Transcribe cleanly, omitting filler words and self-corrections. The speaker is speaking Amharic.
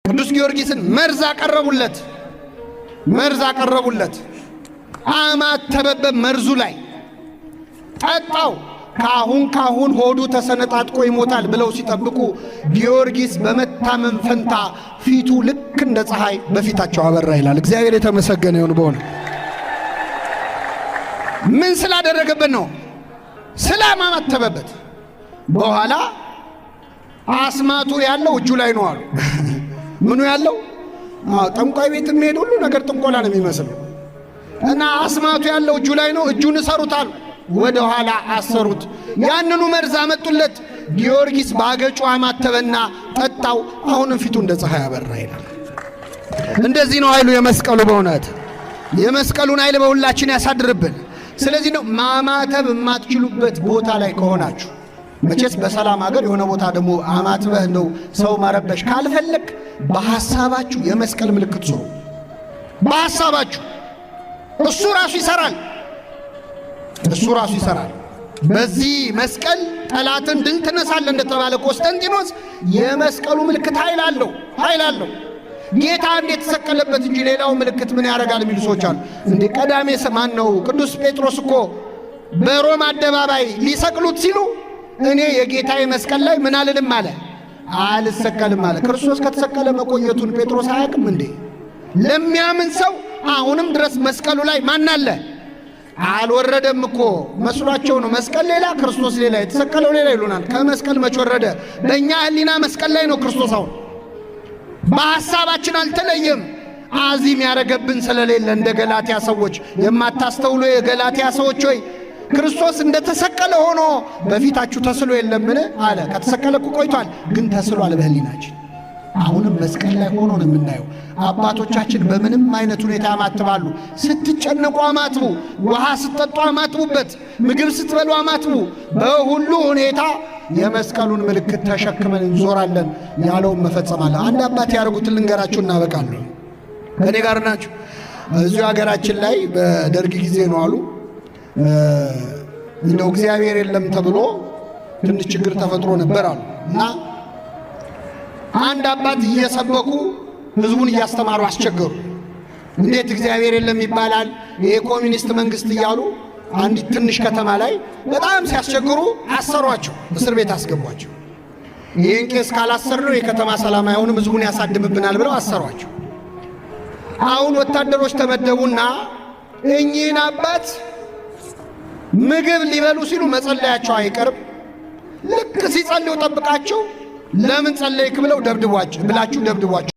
ቅዱስ ጊዮርጊስን መርዝ አቀረቡለት። አማተበበት መርዙ ላይ ጠጣው። ካሁን ሆዱ ተሰነጣጥቆ ይሞታል ብለው ሲጠብቁ ጊዮርጊስ በመታመን ፈንታ ፊቱ ልክ እንደ ፀሐይ በፊታቸው አበራ ይላል። እግዚአብሔር የተመሰገነ ይሁን። በሆነ ምን ስላደረገበት ነው? ስላማተበበት። በኋላ አስማቱ ያለው እጁ ላይ ነው አሉ። ምኑ ያለው? ጠንቋይ ቤት የሚሄድ ሁሉ ነገር ጥንቆላ ነው የሚመስለው። እና አስማቱ ያለው እጁ ላይ ነው። እጁን እሰሩታል። ወደ ኋላ አሰሩት። ያንኑ መርዝ አመጡለት። ጊዮርጊስ ባገጩ አማተበና ጠጣው። አሁንም ፊቱ እንደ ፀሐይ አበራ ይላል። እንደዚህ ነው ኃይሉ የመስቀሉ። በእውነት የመስቀሉን ኃይል በሁላችን ያሳድርብን። ስለዚህ ነው ማማተብ የማትችሉበት ቦታ ላይ ከሆናችሁ፣ መቼስ በሰላም ሀገር የሆነ ቦታ ደግሞ አማትበህ ነው ሰው መረበሽ ካልፈለግ በሐሳባችሁ የመስቀል ምልክት ስሩ። በሐሳባችሁ እሱ ራሱ ይሰራል። በዚህ መስቀል ጠላትን ድል ትነሳለህ እንደተባለ ቆስጠንጢኖስ የመስቀሉ ምልክት ኃይል አለው። ጌታ እንዴት ተሰቀለበት እንጂ ሌላው ምልክት ምን ያደርጋል የሚሉ ሰዎች አሉ። እንዴ ቀዳሜ ማን ነው? ቅዱስ ጴጥሮስ እኮ በሮም አደባባይ ሊሰቅሉት ሲሉ እኔ የጌታዬ መስቀል ላይ ምን አልልም አለ፣ አልሰቀልም አለ። ክርስቶስ ከተሰቀለ መቆየቱን ጴጥሮስ አያውቅም እንዴ? ለሚያምን ሰው አሁንም ድረስ መስቀሉ ላይ ማን አለ? አልወረደም እኮ መስሏቸው ነው። መስቀል ሌላ ክርስቶስ ሌላ፣ የተሰቀለው ሌላ ይሉናል። ከመስቀል መች ወረደ? በእኛ ሕሊና መስቀል ላይ ነው ክርስቶስ። አሁን በሐሳባችን አልተለየም። አዚም ያረገብን ስለሌለ እንደ ገላትያ ሰዎች የማታስተውሉ የገላትያ ሰዎች ሆይ ክርስቶስ እንደተሰቀለ ሆኖ በፊታችሁ ተስሎ የለምን አለ። ከተሰቀለ እኮ ቆይቷል፣ ግን ተስሏል በሕሊናችን። አሁንም መስቀል ላይ ሆኖ ነው የምናየው። አባቶቻችን በምንም አይነት ሁኔታ ያማትባሉ። ስትጨነቁ አማትቡ፣ ውሃ ስትጠጡ አማትቡበት፣ ምግብ ስትበሉ አማትቡ። በሁሉ ሁኔታ የመስቀሉን ምልክት ተሸክመን እንዞራለን ያለውን መፈጸማለን። አንድ አባት ያደርጉትን ልንገራችሁ እናበቃለን። ከኔ ጋር ናችሁ? እዚሁ ሀገራችን ላይ በደርግ ጊዜ ነው አሉ እንደው እግዚአብሔር የለም ተብሎ ትንሽ ችግር ተፈጥሮ ነበር አሉ እና አንድ አባት እየሰበኩ ህዝቡን እያስተማሩ አስቸገሩ። እንዴት እግዚአብሔር የለም ይባላል? ይሄ ኮሚኒስት መንግስት እያሉ አንዲት ትንሽ ከተማ ላይ በጣም ሲያስቸግሩ አሰሯቸው፣ እስር ቤት አስገቧቸው። ይህን ቄስ ካላሰርነው የከተማ ሰላም አይሆንም፣ ህዝቡን ያሳድምብናል ብለው አሰሯቸው። አሁን ወታደሮች ተመደቡና እኚህን አባት ምግብ ሊበሉ ሲሉ መጸለያቸው አይቀርም። ልክ ሲጸልዩ ጠብቃቸው ለምን ጸለይክ ብለው ደብድቧቸው